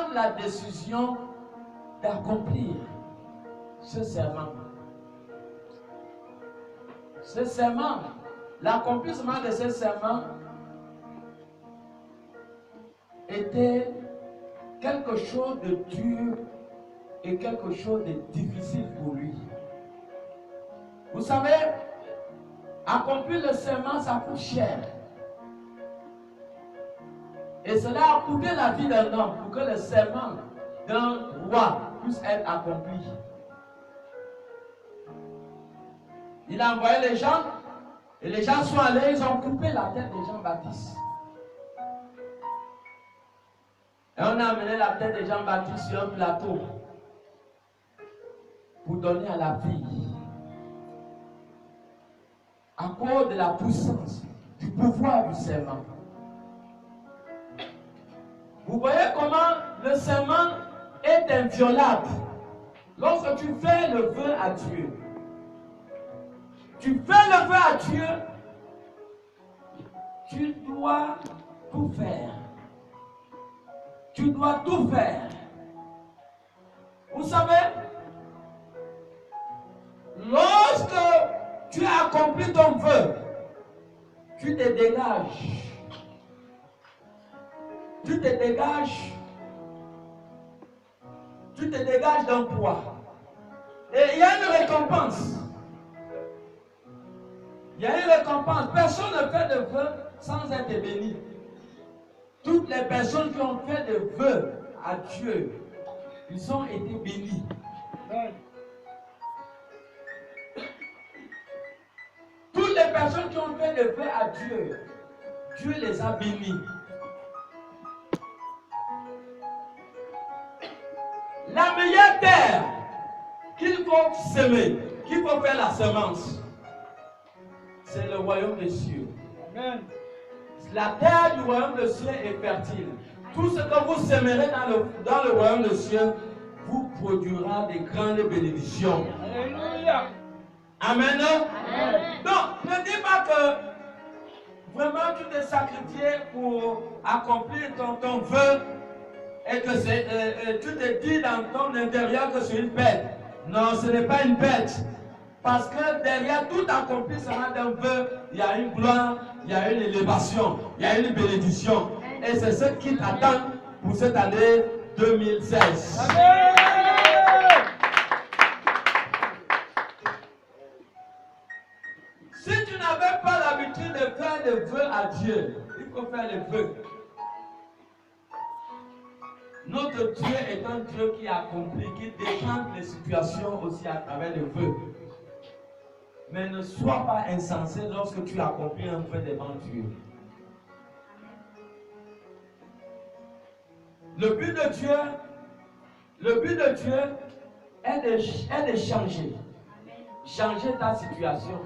prendre la décision d'accomplir ce serment. Ce serment, l'accomplissement de ce serment était quelque chose de dur et quelque chose de difficile pour lui. Vous savez, accomplir le serment, ça coûte cher. Et cela a coûté la vie d'un homme pour que le serment d'un roi puisse être accompli. Il a envoyé les gens, et les gens sont allés, ils ont coupé la tête de Jean-Baptiste. Et on a amené la tête de Jean-Baptiste sur un plateau pour donner à la fille. À cause de la puissance, du pouvoir du serment. Vous voyez comment le serment est inviolable. Lorsque tu fais le vœu à Dieu, tu fais le vœu à Dieu, tu dois tout faire. Tu dois tout faire. Vous savez, lorsque tu as accompli ton vœu, tu te dégages. Tu te dégages. Tu te dégages d'un poids. Et il y a une récompense. Il y a une récompense. Personne ne fait de vœu sans être béni. Toutes les personnes qui ont fait des vœux à Dieu, ils ont été bénis. Toutes les personnes qui ont fait des vœux à Dieu, Dieu les a bénis. La meilleure terre qu'il faut semer, qu'il faut faire la semence, c'est le royaume des cieux. Amen. La terre du royaume des cieux est fertile. Tout ce que vous sèmerez dans le royaume des cieux vous produira des grandes bénédictions. Alléluia. Amen. Amen. Donc, ne dis pas que vraiment tu t'es sacrifié pour accomplir ton vœu et que tu te dis dans ton intérieur que c'est une bête. Non, ce n'est pas une bête. Parce que derrière tout accomplissement d'un vœu, il y a une gloire, il y a une élévation, il y a une bénédiction. Et c'est ce qui t'attend pour cette année 2016. Amen. Si tu n'avais pas l'habitude de faire des vœux à Dieu, il faut faire les vœux. Notre Dieu est un Dieu qui accomplit, qui déchante les situations aussi à travers les vœux. Mais ne sois pas insensé lorsque tu accomplis un vœu devant Dieu. Le but de Dieu est de changer. Changer ta situation.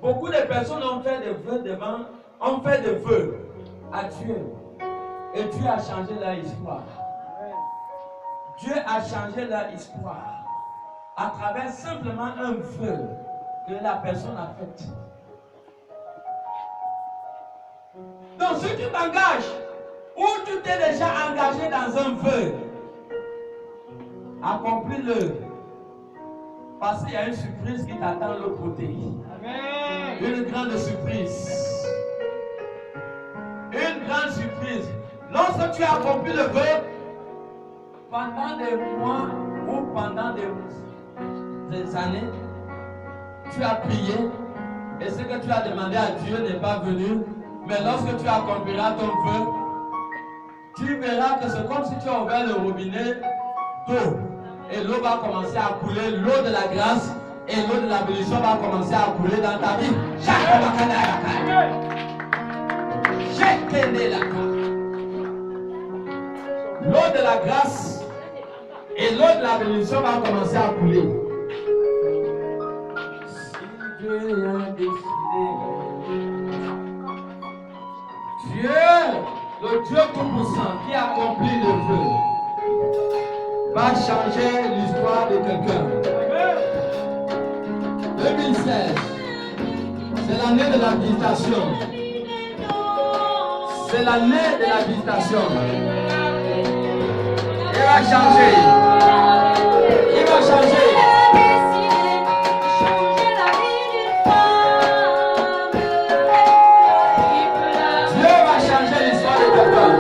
Beaucoup de personnes ont fait des vœux à Dieu. Et Dieu a changé leur histoire. Dieu a changé leur histoire à travers simplement un vœu que la personne a fait. Donc si tu t'engages ou tu t'es déjà engagé dans un vœu, accomplis-le. Parce qu'il y a une surprise qui t'attend de l'autre côté. Amen. Une grande surprise. Une grande surprise. Lorsque tu as accompli le vœu, pendant des mois ou pendant des années, tu as prié et ce que tu as demandé à Dieu n'est pas venu. Mais lorsque tu accompliras ton vœu, tu verras que c'est comme si tu as ouvert le robinet d'eau. Et l'eau va commencer à couler, l'eau de la grâce et l'eau de la bénédiction va commencer à couler dans ta vie. L'eau de la grâce et l'eau de la bénédiction va commencer à couler. Si Dieu a décidé, Dieu, le Dieu tout-puissant qui accomplit le vœu, va changer l'histoire de quelqu'un. 2016, c'est l'année de la visitation. C'est l'année de la visitation. va changer. Il va changer. Dieu va changer l'histoire de quelqu'un.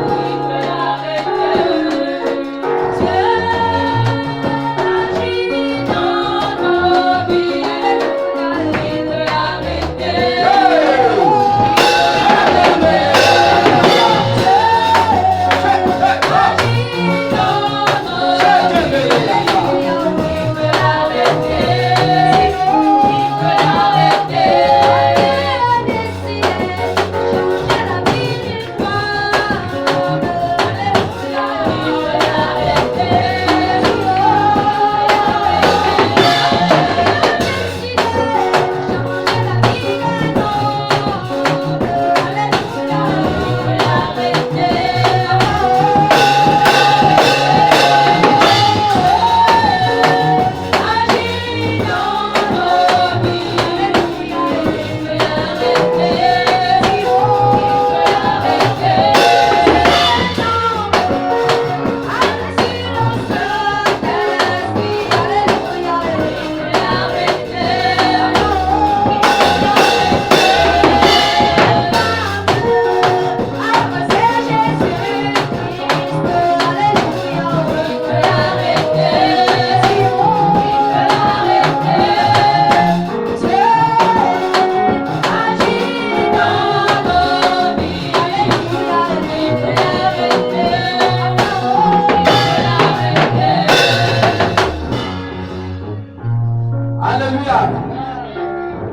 Alléluia.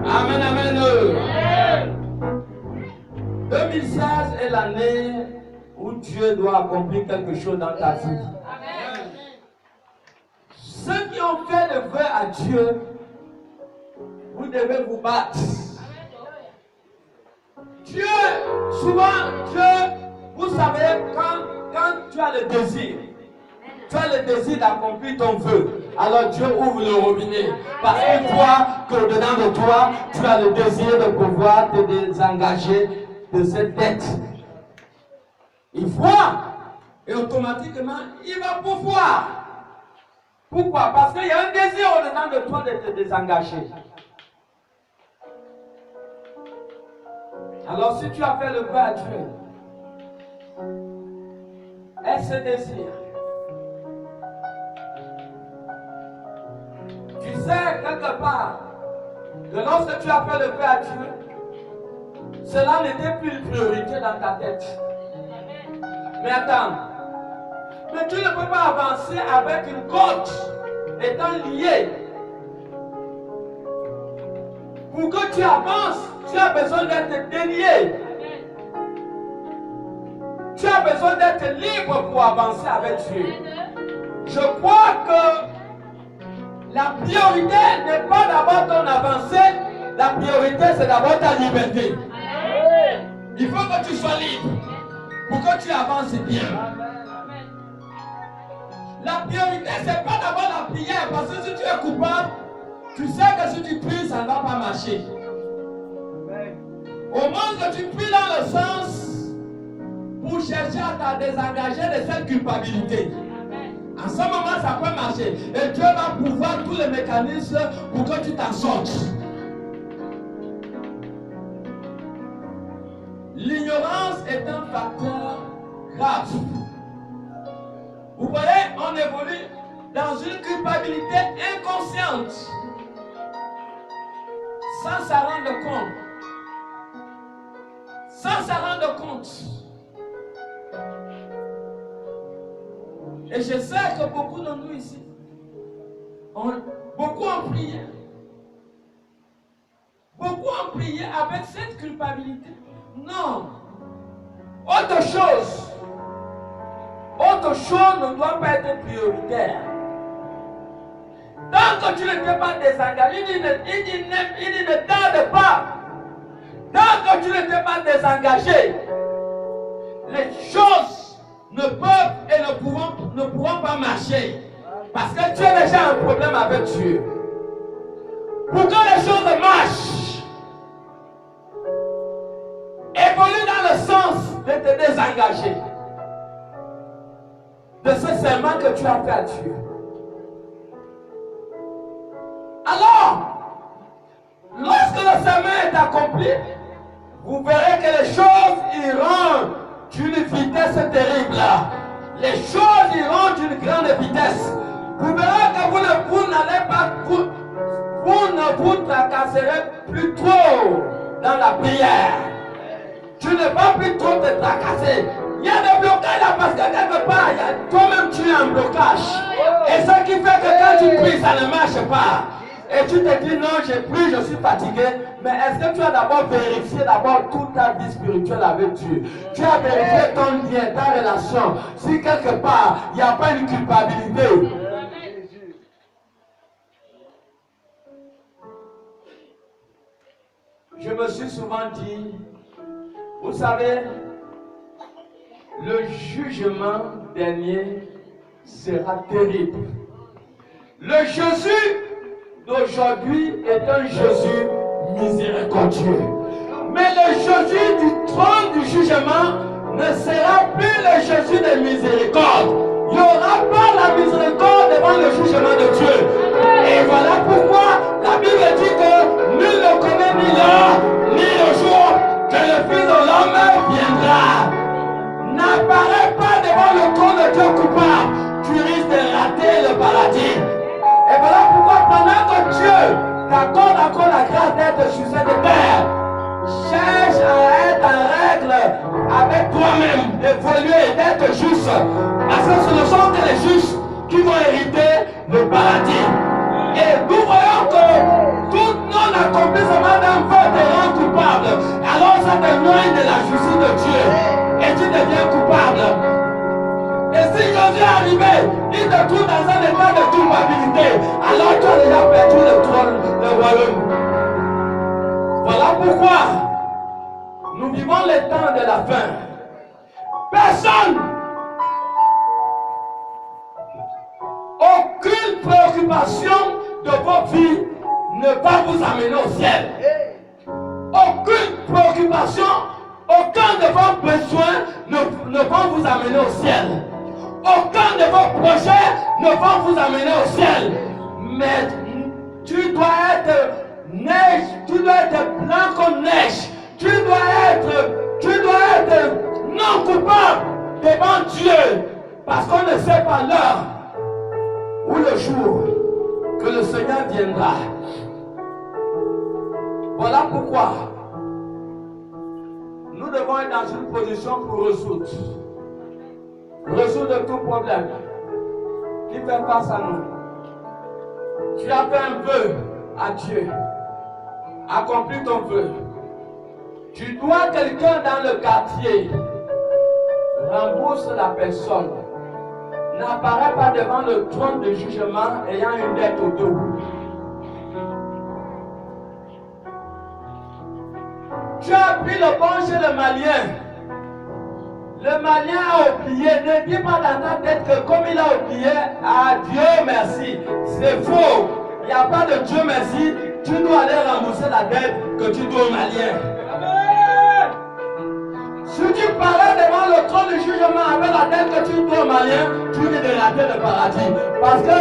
Amen, amen. 2016 est l'année où Dieu doit accomplir quelque chose dans ta vie. Amen. Ceux qui ont fait le vœu à Dieu, vous devez vous battre. Dieu, souvent, Dieu, vous savez, quand tu as le désir, tu as le désir d'accomplir ton vœu, alors Dieu ouvre le robinet. Parce que toi, qu'au-dedans de toi, tu as le désir de pouvoir te désengager de cette dette. Il voit, et automatiquement, il va pouvoir. Pourquoi? Parce qu'il y a un désir au-dedans de toi de te désengager. Alors si tu as fait le vœu à Dieu, est-ce ce désir? Tu sais quelque part que lorsque tu as fait le vœu à Dieu, cela n'était plus une priorité dans ta tête. Mais attends, mais tu ne peux pas avancer avec une côte étant liée. Pour que tu avances, tu as besoin d'être délié. Tu as besoin d'être libre pour avancer avec Dieu. Je crois que la priorité n'est pas d'abord ton avancée, la priorité c'est d'abord ta liberté. Il faut que tu sois libre pour que tu avances bien. La priorité c'est pas d'abord la prière, parce que si tu es coupable, tu sais que si tu pries, ça ne va pas marcher. Au moins que tu pries dans le sens pour chercher à te désengager de cette culpabilité. En ce moment, ça peut marcher. Et Dieu va pouvoir tous les mécanismes pour que tu t'en sortes. L'ignorance est un facteur grave. Vous voyez, on évolue dans une culpabilité inconsciente, sans s'en rendre compte. Sans s'en rendre compte. Et je sais que beaucoup de nous ici, beaucoup ont prié. Beaucoup ont prié avec cette culpabilité. Non. Autre chose ne doit pas être prioritaire. Tant que tu ne t'es pas désengagé, il ne tarde pas. Tant que tu ne t'es pas désengagé, les choses ne peuvent et ne pourront pas marcher. Parce que tu as déjà un problème avec Dieu. Pour que les choses marchent, évolue dans le sens de te désengager. de ce serment que tu as fait à Dieu. Alors, lorsque le serment est accompli, vous verrez que les choses iront d'une vitesse terrible. Les choses iront d'une grande vitesse. Vous verrez que vous n'allez pas, vous ne vous tracasserez plus trop dans la prière. Tu ne vas plus trop te tracasser. Il y a des blocages là parce que quelque part, toi-même tu es en blocage. Et ce qui fait que quand tu pries, ça ne marche pas. Et tu te dis non, j'ai pris, je suis fatigué. Mais est-ce que tu as d'abord vérifié toute ta vie spirituelle avec Dieu? Tu as vérifié ton lien, ta relation. Si quelque part, il n'y a pas une culpabilité. Je me suis souvent dit, vous savez, le jugement dernier sera terrible. Le Jésus d'aujourd'hui est un Jésus miséricordieux. Mais le Jésus du trône du jugement ne sera plus le Jésus de miséricorde. Il n'y aura pas la miséricorde devant le jugement de Dieu. Et voilà pourquoi la Bible dit que nul ne connaît ni l'heure ni le jour que le Fils de l'homme viendra. N'apparaît pas devant le trône de Dieu coupable. Tu risques de rater le paradis. Et voilà pourquoi pendant que Dieu t'accorde encore la grâce d'être sur cette terre, cherche à être en règle avec toi-même, d'évoluer, d'être juste. Parce que ce ne sont que les justes qui vont hériter le paradis. Et nous voyons que tout non-accomplissement d'un fait te rend coupable. Alors ça t'éloigne de la justice de Dieu. Et tu deviens coupable. Et si Jésus est arrivé, il te trouve dans un état de culpabilité, alors tu as déjà perdu le trône, le royaume. Voilà pourquoi nous vivons les temps de la fin. Personne, aucune préoccupation de votre vie ne va vous amener au ciel. Aucune préoccupation, aucun de vos besoins ne vont vous amener au ciel. Aucun de vos projets ne vont vous amener au ciel. Mais tu dois être neige, tu dois être blanc comme neige. Tu dois être non coupable devant Dieu. Parce qu'on ne sait pas l'heure ou le jour que le Seigneur viendra. Voilà pourquoi nous devons être dans une position pour résoudre tout problème qui fait face à nous. Tu as fait un vœu à Dieu. Accomplis ton vœu. Tu dois quelqu'un dans le quartier. Rembourse la personne. N'apparaît pas devant le trône de jugement ayant une dette au dos. Tu as pris le bon chez le Malien. Le Malien a oublié. Ne dis pas dans ta tête que comme il a oublié, ah Dieu merci. C'est faux. Il n'y a pas de Dieu merci. Tu dois aller rembourser la dette que tu dois au Malien. Si tu parlais devant le trône du jugement avec la dette que tu dois au Malien, tu risques de rater le paradis. Parce que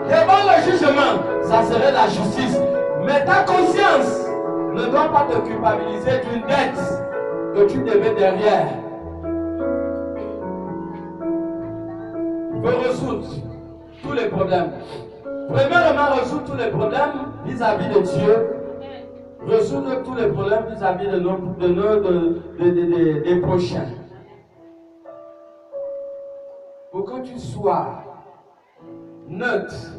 devant le jugement, ça serait la justice. Mais ta conscience ne doit pas te culpabiliser d'une dette que tu devais derrière. Peut résoudre tous les problèmes. Premièrement, résoudre tous les problèmes vis-à-vis de Dieu. Résoudre tous les problèmes vis-à-vis des prochains. Pour que tu sois neutre.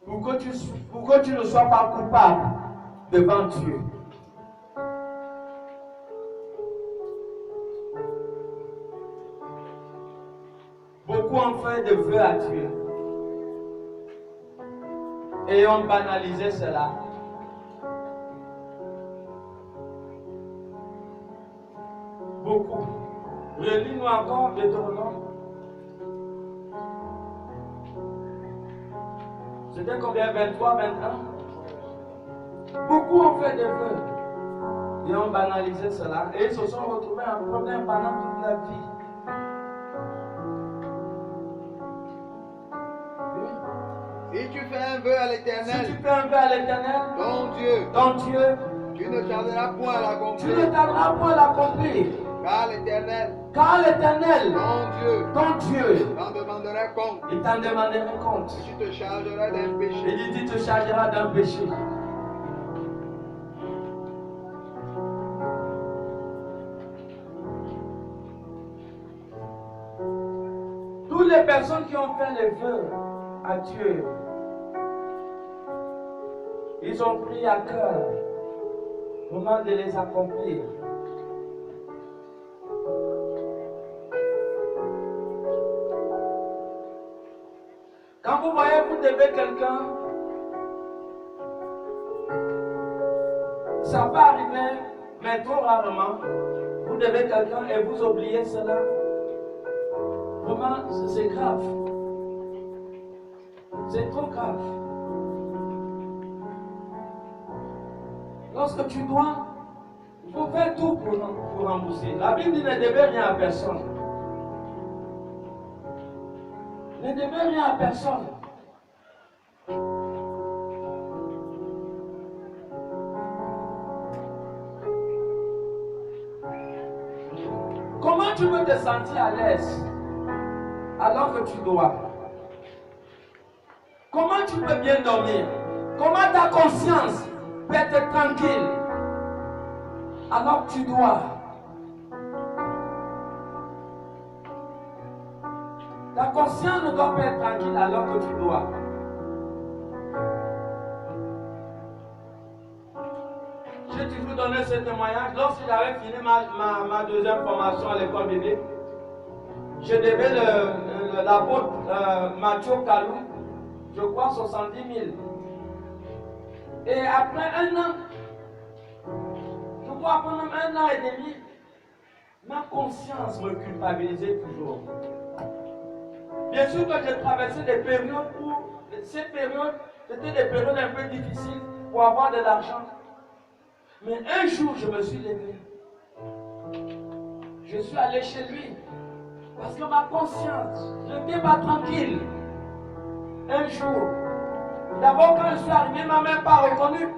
Pour que tu ne sois pas coupable devant Dieu. Beaucoup ont fait des vœux à Dieu. Et ont banalisé cela. Beaucoup. Relis-nous encore Deutéronome. C'était combien? 23, 21? Beaucoup ont fait des vœux. Et ont banalisé cela. Et ils se sont retrouvés en problème pendant toute leur vie. vœu à Si l'Éternel, tu fais un vœu à l'Éternel, ton Dieu, tu ne tarderas point à tu ne l'accomplir. tarderas point à l'accomplir. Car l'Éternel, ton Dieu, t'en demandera compte. il t'en demandera compte. Tu te chargeras d'un péché. Il dit, tu te chargeras d'un péché. Toutes les personnes qui ont fait les vœux à Dieu, ils ont pris à cœur le moment de les accomplir. Quand vous voyez, vous devez quelqu'un, ça peut arriver, mais trop rarement, vous devez quelqu'un et vous oubliez cela. Vraiment, c'est grave. C'est trop grave. Lorsque tu dois, il faut faire tout pour rembourser. La Bible dit ne devez rien à personne. Ne devez rien à personne. Comment tu peux te sentir à l'aise alors que tu dois? Comment tu peux bien dormir? Comment ta conscience peut être tranquille alors que tu dois? Ta conscience ne doit pas être tranquille alors que tu dois. J'ai toujours donné ce témoignage. Lorsque j'avais fini ma deuxième formation à l'école biblique, je devais l'apôtre Mathieu Kalou, je crois 70 000. Et après un an, je crois après même 1 an et demi, ma conscience me culpabilisait toujours. Bien sûr que j'ai traversé des périodes où, ces périodes, c'était des périodes un peu difficiles pour avoir de l'argent. Mais un jour, je me suis levé. Je suis allé chez lui. Parce que ma conscience, je n'étais pas tranquille. Un jour, d'abord quand je suis arrivé, ma mère n'a pas reconnu.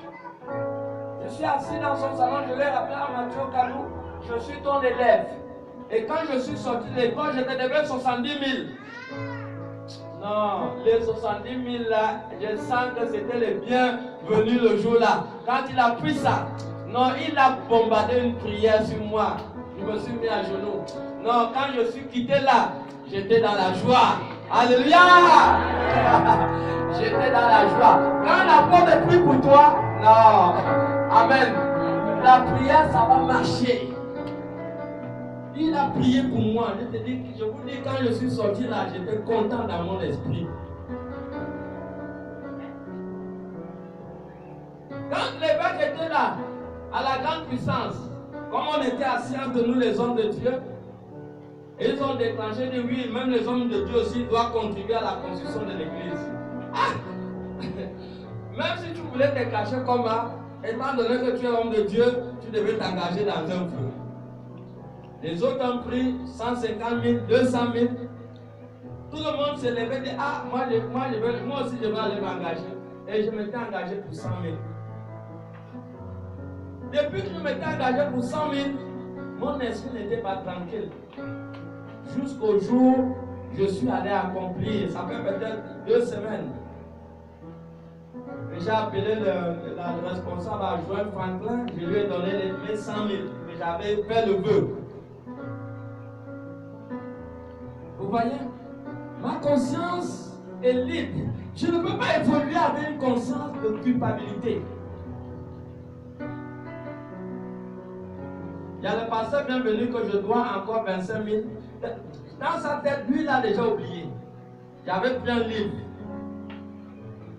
Je suis assis dans son salon, je l'ai rappelé à Mathieu Kalou, je suis ton élève. Et quand je suis sorti de l'école, je te devais 70 000. Non, les 70 000 là, je sens que c'était le bienvenu le jour là. Quand il a pris ça, non, il a bombardé une prière sur moi. Je me suis mis à genoux. Non, quand je suis quitté là, j'étais dans la joie. Alléluia! J'étais dans la joie. Quand la porte prie pour toi, non. Amen. La prière, ça va marcher. Il a prié pour moi. Je vous dis, quand je suis sorti là, j'étais content dans mon esprit. Quand l'évêque était là, à la grande puissance, comme on était assis entre nous les hommes de Dieu, ils ont déclenché de oui, même les hommes de Dieu aussi doivent contribuer à la construction de l'église. Ah! Même si tu voulais te cacher comme ça, étant donné que tu es homme de Dieu, tu devais t'engager dans un feu. Les autres ont pris 150 000, 200 000. Tout le monde s'est levé et dit, ah, moi aussi je vais aller m'engager. Et je m'étais engagé pour 100 000. Depuis que je m'étais engagé pour 100 000, mon esprit n'était pas tranquille. Jusqu'au jour où je suis allé accomplir, ça fait peut-être 2 semaines. J'ai appelé le responsable adjoint Franklin, je lui ai donné les 100 000, mais j'avais fait le vœu. Vous voyez, ma conscience est libre. Je ne peux pas évoluer avec une conscience de culpabilité. Il y a le pasteur bienvenu que je dois encore 25 000. Dans sa tête, lui, il a déjà oublié. J'avais pris un livre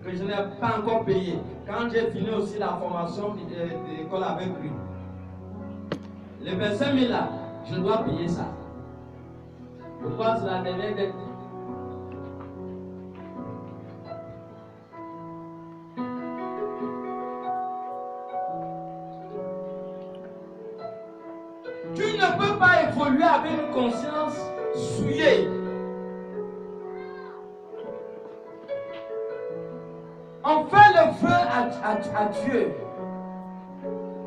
que je n'ai pas encore payé. Quand j'ai fini aussi la formation de l'école avec lui. Les 25 000 là, je dois payer ça. Je crois que c'est la dernière dette. Tu ne peux pas évoluer avec une conscience souillée. à Dieu.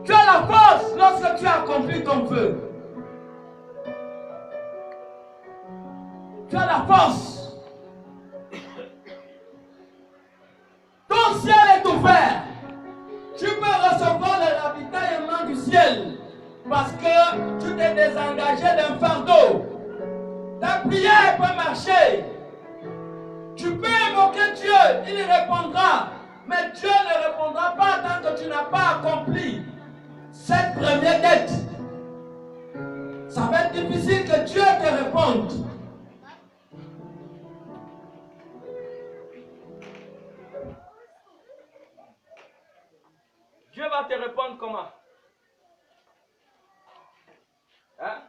Tu as la force lorsque tu as accompli ton vœu. Tu as la force. Ton ciel est ouvert. Tu peux recevoir le ravitaillement du ciel parce que tu t'es désengagé d'un fardeau. Ta prière peut marcher. Tu peux invoquer Dieu, il répondra. Mais Dieu ne répondra pas tant que tu n'as pas accompli cette première dette. Ça va être difficile que Dieu te réponde. Dieu va te répondre comment? Hein?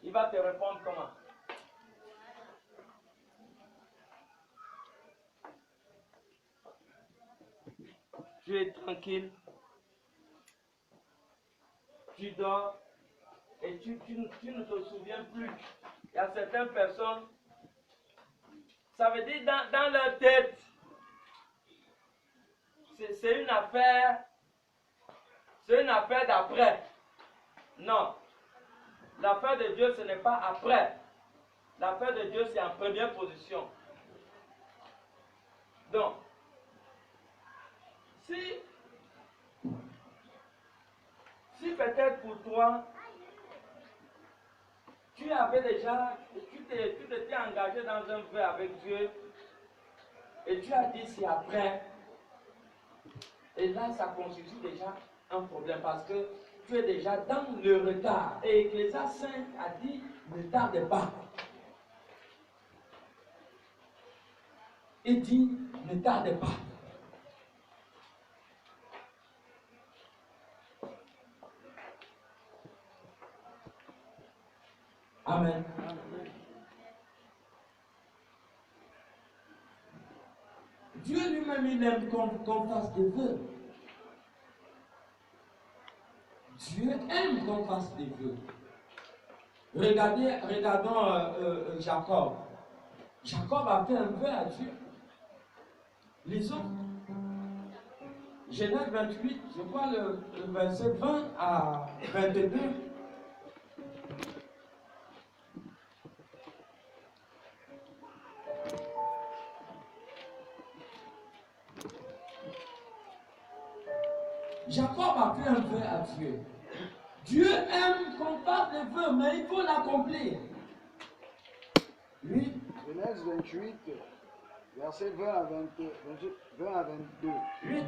Il va te répondre comment? Tu es tranquille, tu dors et tu ne te souviens plus. Il y a certaines personnes, ça veut dire dans leur tête, c'est une affaire d'après. Non. L'affaire de Dieu, ce n'est pas après. L'affaire de Dieu, c'est en première position. Donc, si peut-être pour toi, tu t'étais engagé dans un vœu avec Dieu, et tu as dit c'est après, et là, ça constitue déjà un problème parce que tu es déjà dans le retard. Et Ecclésiaste 5 a dit, ne tarde pas. Il dit, ne tarde pas. Amen. Dieu lui-même, il aime qu'on fasse des vœux. Dieu aime qu'on fasse des vœux. Regardons Jacob. Jacob a fait un vœu à Dieu. Lisons. Genèse 28, je crois le verset 20 à 22. Jacob a fait un vœu à Dieu. Dieu aime qu'on fasse des vœux, mais il faut l'accomplir. Oui. Genèse 28, verset 20 à 22. Oui.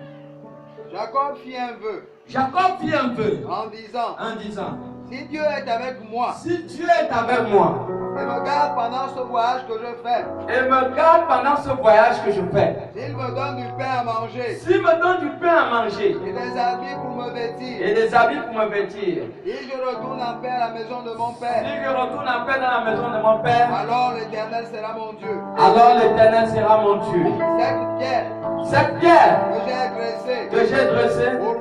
Jacob fit un vœu. Jacob fit un vœu. En disant. Si Dieu est avec moi. Si Dieu est avec moi. Et me garde pendant ce voyage que je fais. Et me garde pendant ce voyage que je fais. S'il me donne du pain à manger. S'il me donne du pain à manger. Et des habits pour me vêtir. Et des habits pour me vêtir. Et je retourne en paix à la maison de mon père. Si je retourne en paix dans la maison de mon père. Alors l'Éternel sera mon Dieu. Alors l'Éternel sera mon Dieu. Cette pierre que j'ai dressée pour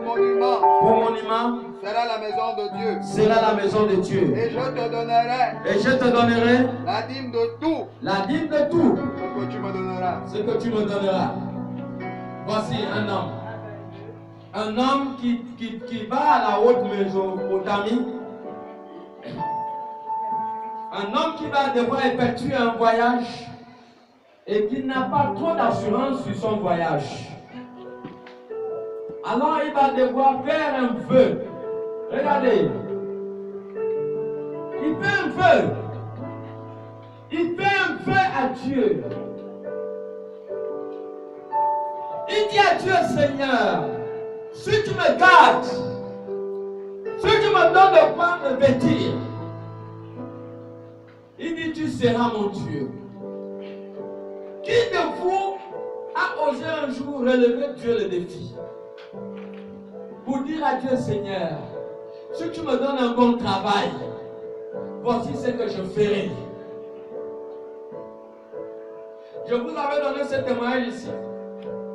monument sera la maison de Dieu. Sera la maison de Dieu. Et je te donnerai la dîme de tout. La dîme de tout. Ce que tu me donneras. Ce que tu me donneras. Voici un homme. Un homme qui va à la haute Mésopotamie. Un homme qui va devoir effectuer un voyage et qui n'a pas trop d'assurance sur son voyage. Alors il va devoir faire un vœu. Regardez. Il fait un vœu. Il fait un vœu à Dieu. Il dit à Dieu, Seigneur, si tu me gardes, si tu me donnes de quoi me vêtir, il dit, tu seras mon Dieu. Qui de vous a osé un jour relever Dieu le défi? Pour dire à Dieu, Seigneur, si tu me donnes un bon travail, voici ce que je ferai. Je vous avais donné ce témoignage ici.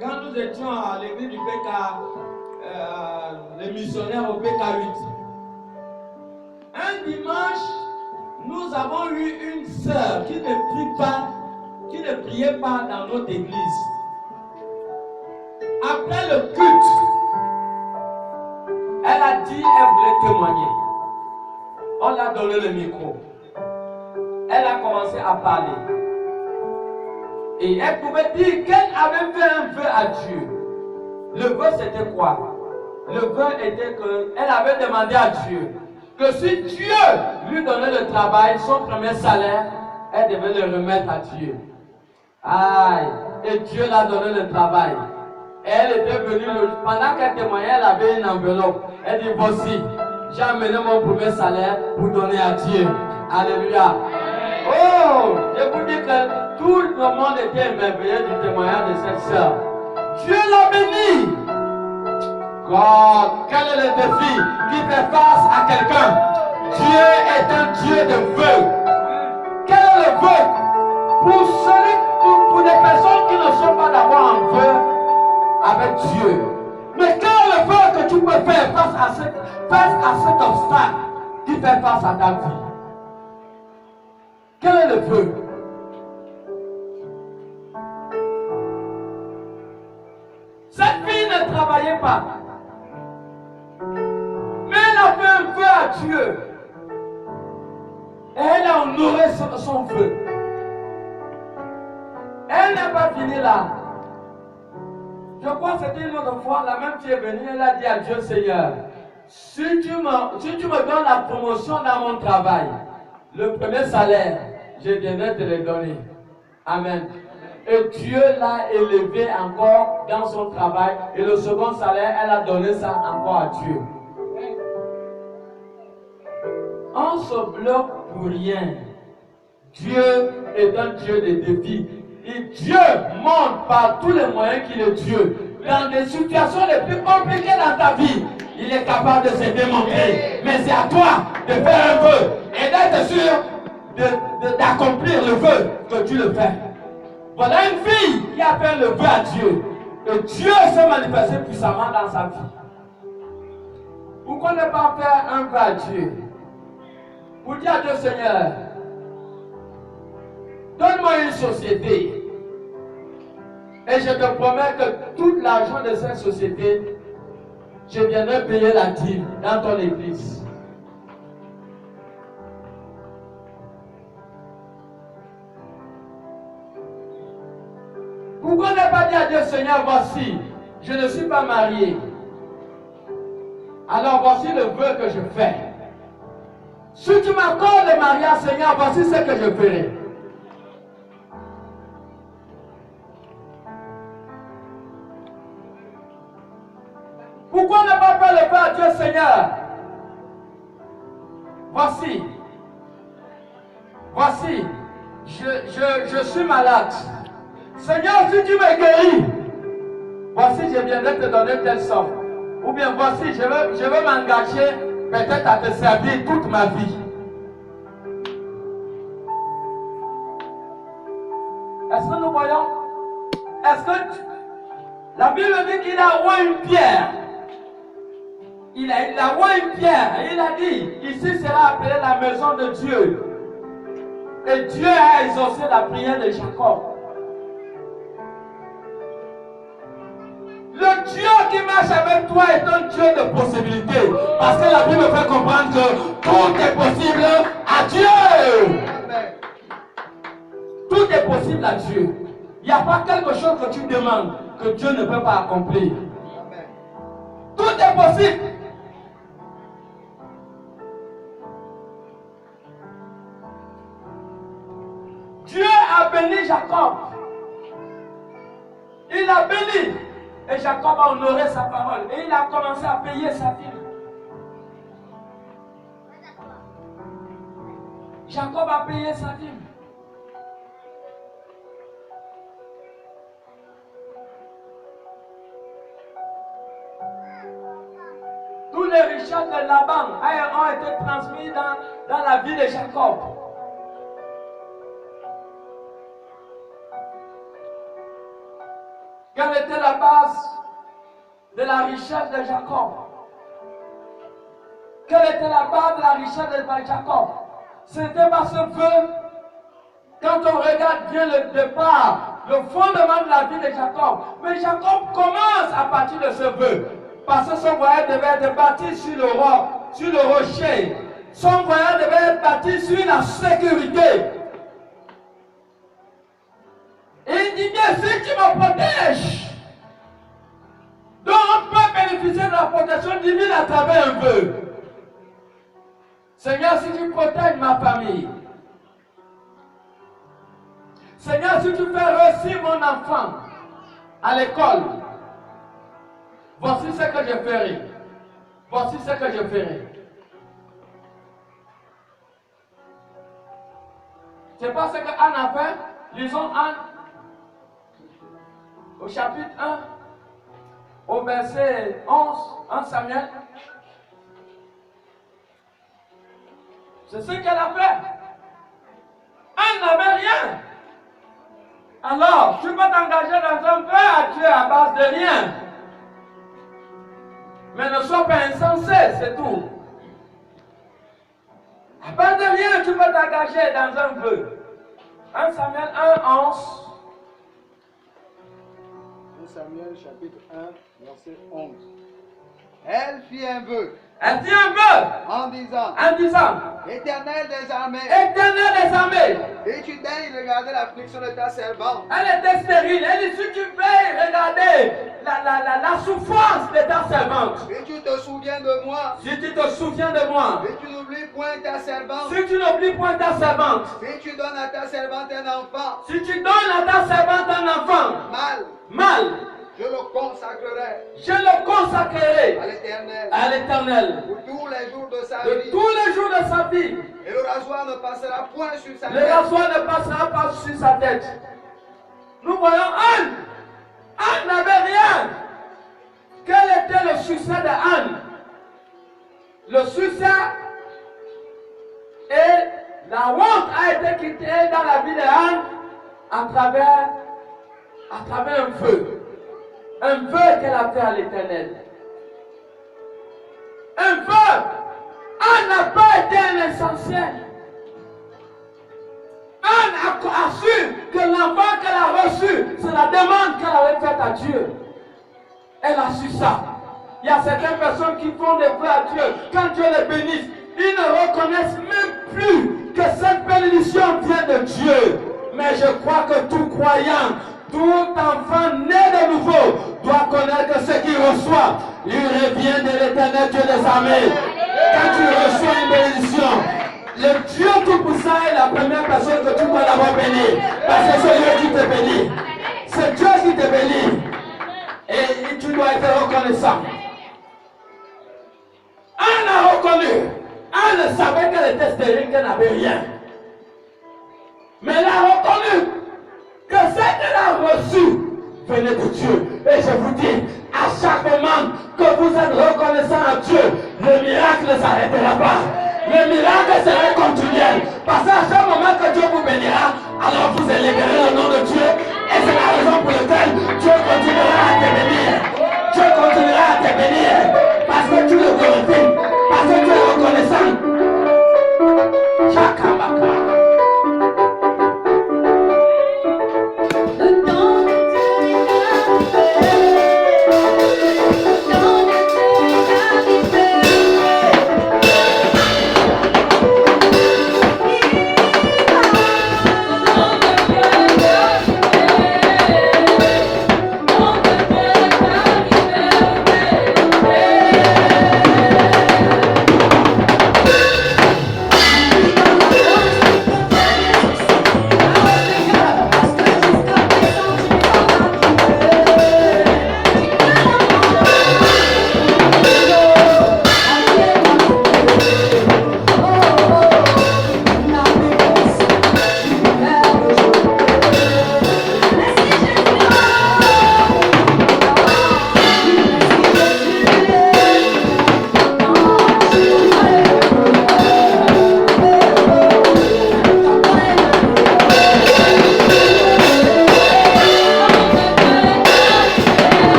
Quand nous étions à l'église du PK, les missionnaires au PK8. Un dimanche, nous avons eu une sœur qui ne priait pas dans notre église. Après le culte, elle a dit qu'elle voulait témoigner. On lui a donné le micro. Elle a commencé à parler. Et elle pouvait dire qu'elle avait fait un vœu à Dieu. Le vœu c'était quoi? Le vœu était qu'elle avait demandé à Dieu que si Dieu lui donnait le travail, son premier salaire, elle devait le remettre à Dieu. Aïe! Et Dieu l'a donné le travail. Elle était venue, pendant qu'elle témoignait, elle avait une enveloppe. Elle dit, voici, j'ai amené mon premier salaire pour donner à Dieu. Alléluia. Oh, je vous dis que tout le monde était émerveillé du témoignage de cette sœur. Dieu l'a béni. God, quel est le défi qui fait face à quelqu'un? Dieu est un Dieu de vœux. Quel est le vœu? Pour des personnes qui ne sont pas d'abord en vœu avec Dieu. Mais quel est le vœu que tu peux faire face à cet obstacle qui fait face à ta vie? Quel est le vœu? Cette fille ne travaillait pas. Mais elle a fait un vœu à Dieu. Et elle a honoré son vœu. Elle n'a pas fini là. Je crois que c'était une autre fois, la même fille est venue, elle a dit à Dieu, Seigneur, si tu me donnes la promotion dans mon travail, le premier salaire, je viendrai te le donner. Amen. Et Dieu l'a élevé encore dans son travail. Et le second salaire, elle a donné ça encore à Dieu. On se bloque pour rien. Dieu est un Dieu de défis. Et Dieu montre par tous les moyens qu'il est Dieu. Dans des situations les plus compliquées dans ta vie, il est capable de se démontrer. Mais c'est à toi de faire un vœu et d'être sûr d'accomplir le vœu que tu le fais. Voilà une fille qui a fait le vœu à Dieu. Et Dieu s'est manifesté puissamment dans sa vie. Pourquoi ne pas faire un vœu à Dieu? Pour dire à Dieu, Seigneur, donne-moi une société. Et je te promets que tout l'argent de cette société, je viendrai payer la dîme dans ton église. Pourquoi ne pas dire à Dieu, Seigneur, voici, je ne suis pas marié. Alors voici le vœu que je fais. Si tu m'accordes le mariage, Seigneur, voici ce que je ferai. Pourquoi ne pas faire le vœu à Dieu, Seigneur? Voici, je suis malade. Seigneur, si tu me guéris, voici, je viendrai te donner telle somme. Ou bien, voici, je veux m'engager peut-être à te servir toute ma vie. Est-ce que nous voyons? Est-ce que la Bible dit qu'il a oint une pierre? Il a oint une pierre et il a dit, ici sera appelée la maison de Dieu. Et Dieu a exaucé la prière de Jacob. Le Dieu qui marche avec toi est un Dieu de possibilités. Parce que la Bible fait comprendre que tout est possible à Dieu. Tout est possible à Dieu. Il n'y a pas quelque chose que tu demandes que Dieu ne peut pas accomplir. Tout est possible. Dieu a béni Jacob. Il a béni. Et Jacob a honoré sa parole. Et il a commencé à payer sa dîme. Jacob a payé sa dîme. Tous les richesses de Laban ont été transmises dans la vie de Jacob. Quelle était la base de la richesse de Jacob? Quelle était la base de la richesse de Jacob? C'était par ce vœu, quand on regarde bien le départ, le fondement de la vie de Jacob. Mais Jacob commence à partir de ce vœu. Parce que son voyage devait être bâti sur le roc, sur le rocher. Son voyage devait être bâti sur la sécurité. Et il dit bien, si tu me protèges, donc on peut bénéficier de la protection divine à travers un vœu. Seigneur, si tu protèges ma famille, Seigneur, si tu fais réussir mon enfant à l'école, voici ce que je ferai. Voici ce que je ferai. C'est pas ce que Anne a fait. Lisons Anne au chapitre 1, au verset 11, 1 Samuel. C'est ce qu'elle a fait. Anne n'avait rien. Alors, tu peux t'engager dans un vœu à Dieu à base de rien. Mais ne sois pas insensé, c'est tout. À base de rien, tu peux t'engager dans un vœu. 1 Samuel 1, 11. 1 Samuel chapitre 1, verset 11. Elle fit un vœu. Elle dit un vœu En disant, Éternel des armées, et tu daignes regarder l'affliction de ta servante. Elle était stérile. Elle dit, si tu veux regarder la souffrance de ta servante, Et tu te souviens de moi. si tu te souviens de moi, Et tu n'oublies point ta servante. si tu n'oublies point ta servante, Si tu donnes à ta servante un enfant, si tu donnes à ta servante un enfant, mal, je le consacrerai je le consacrerai à l'Éternel pour pour tous les jours de sa de vie. tous les jours de sa vie. Et le rasoir ne passera point sur sa Le tête. rasoir ne passera pas sur sa tête. Nous voyons Anne. Anne n'avait rien. Quel était le succès de Anne? Le succès et la honte a été quittée dans la vie de Anne à travers un vœu. Un vœu qu'elle a fait à l'Éternel. Un vœu. Anne n'a pas été un essentiel. Anne a su que l'enfant qu'elle a reçu, c'est la demande qu'elle avait faite à Dieu. Elle a su ça. Il y a certaines personnes qui font des vœux à Dieu. Quand Dieu les bénisse, ils ne reconnaissent même plus que cette bénédiction vient de Dieu. Mais je crois que tout croyant, tout enfant né de nouveau doit connaître que ce qu'il reçoit, il revient de l'Éternel Dieu des armées. Quand tu reçois une bénédiction, le Dieu Tout-Puissant est la première personne que tu dois d'abord bénir. Parce que c'est Dieu qui te bénit. C'est Dieu qui te bénit. Et tu dois être reconnaissant. Anne a reconnu. Anne savait qu'elle était stérile, qu'elle n'avait rien. Mais elle a reconnu que ce qu'elle a reçu venait de Dieu. Et je vous dis, à chaque moment que vous êtes reconnaissant à Dieu, le miracle ne s'arrêtera pas. Le miracle sera continuel. Parce qu'à chaque moment que Dieu vous bénira, alors vous élèverez le nom de Dieu. Et c'est la raison pour laquelle Dieu continuera à te bénir. Dieu continuera à te bénir. Parce que tu le glorifies. Parce que tu es reconnaissant. Chakamaka.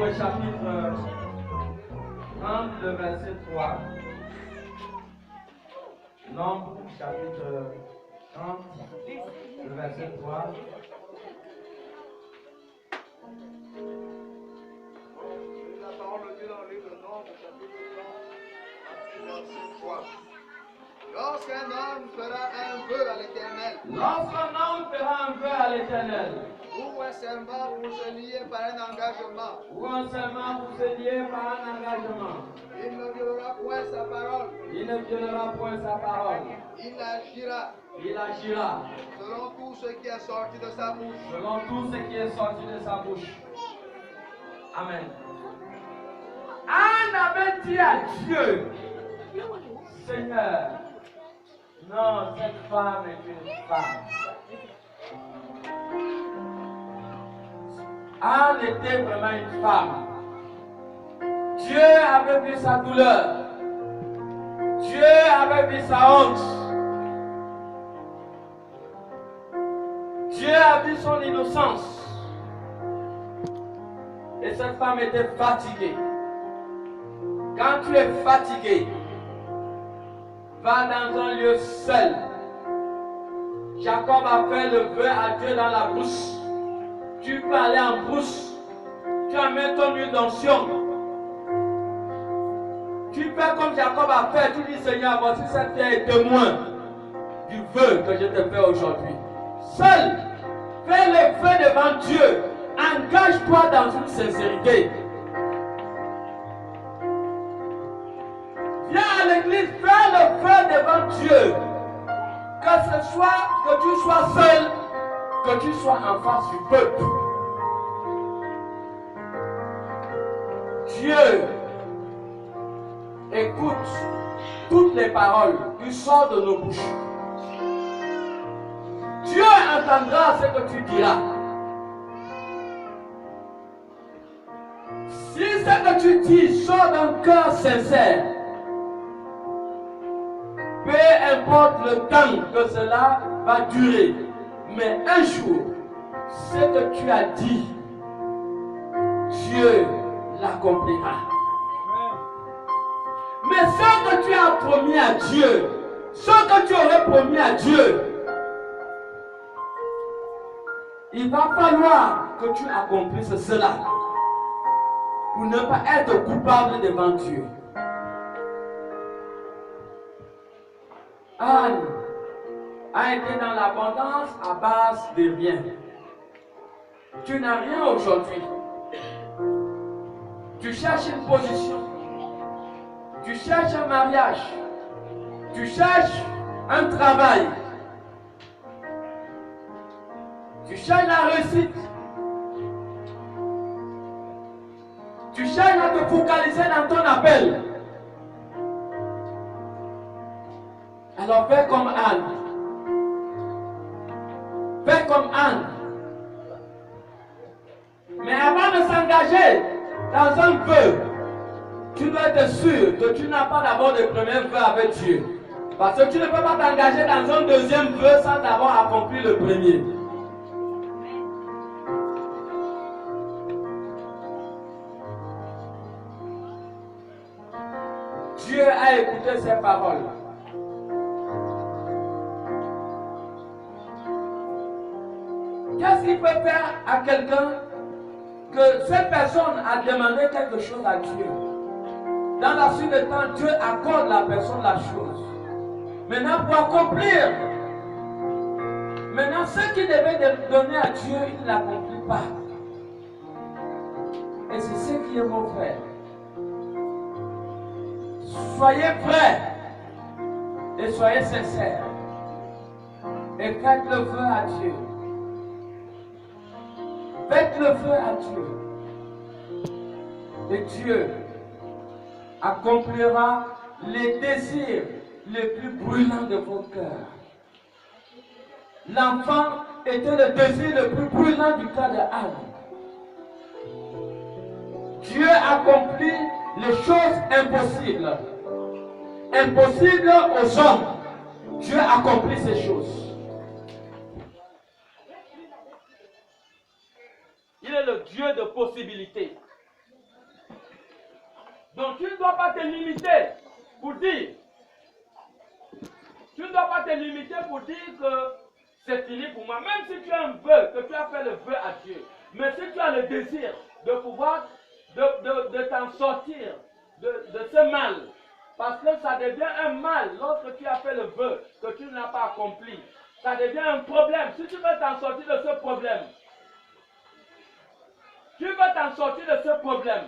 Nombre chapitre 30, le verset 3. Nombre chapitre 30, le verset 3. La parole de Dieu dans le livre de Nombre, chapitre 30, verset 3. Lorsqu'un homme fera un vœu à l'Éternel, Lorsqu'un homme fera un vœu à l'Éternel, ou un serment pour se lier par un engagement, ou un serment pour se lier par un engagement, il ne violera point sa parole, il ne violera point sa parole. il agira Il agira selon tout ce qui est sorti de sa bouche. selon tout ce qui est sorti de sa bouche. Amen. Anne avait dit à Dieu, Seigneur, non, cette femme est une femme. Anne était vraiment une femme. Dieu avait vu sa douleur. Dieu avait vu sa honte. Dieu a vu son innocence. Et cette femme était fatiguée. Quand tu es fatigué, va dans un lieu seul. Jacob a fait le vœu à Dieu dans la brousse. Tu peux aller en brousse. Tu amènes ton huile d'onction. Tu fais comme Jacob a fait. Tu dis, Seigneur, voici cette terre est témoin du vœu que je te fais aujourd'hui. Seul, fais le vœu devant Dieu. Engage-toi dans une sincérité. Viens à l'église, fais le vœu devant Dieu. Que ce soit que tu sois seul, que tu sois en face du peuple. Dieu écoute toutes les paroles qui sortent de nos bouches. Dieu entendra ce que tu diras. Si ce que tu dis sort d'un cœur sincère, peu importe le temps que cela va durer, mais un jour, ce que tu as dit, Dieu l'accomplira. Mais ce que tu as promis à Dieu, ce que tu aurais promis à Dieu, il va falloir que tu accomplisses cela pour ne pas être coupable devant Dieu. Anne a été dans l'abondance à base de rien. Tu n'as rien aujourd'hui. Tu cherches une position. Tu cherches un mariage. Tu cherches un travail. Tu cherches la réussite. Tu cherches à te focaliser dans ton appel. Alors fais comme Anne. Fais comme Anne. Mais avant de s'engager dans un vœu, tu dois être sûr que tu n'as pas d'abord de premier vœu avec Dieu. Parce que tu ne peux pas t'engager dans un deuxième vœu sans avoir accompli le premier. Dieu a écouté ces paroles. Qu'est-ce qu'il peut faire à quelqu'un que cette personne a demandé quelque chose à Dieu? Dans la suite de temps, Dieu accorde à la personne la chose. Maintenant, pour accomplir, maintenant, ce qu'il devait donner à Dieu, il ne l'accomplit pas. Et c'est ce qui est mauvais. Soyez prêts et soyez sincères. Et faites le vœu à Dieu. Faites le vœu à Dieu. Et Dieu accomplira les désirs les plus brûlants de vos cœurs. L'enfant était le désir le plus brûlant du cœur de Anne. Dieu accomplit les choses impossibles. Impossibles aux hommes. Dieu accomplit ces choses. Il est le Dieu de possibilités. Donc tu ne dois pas te limiter pour dire. Tu ne dois pas te limiter pour dire que c'est fini pour moi. Même si tu as un vœu, que tu as fait le vœu à Dieu. Mais si tu as le désir de pouvoir, de t'en sortir de ce mal. Parce que ça devient un mal lorsque tu as fait le vœu que tu n'as pas accompli. Ça devient un problème. Si tu veux t'en sortir de ce problème, tu veux t'en sortir de ce problème.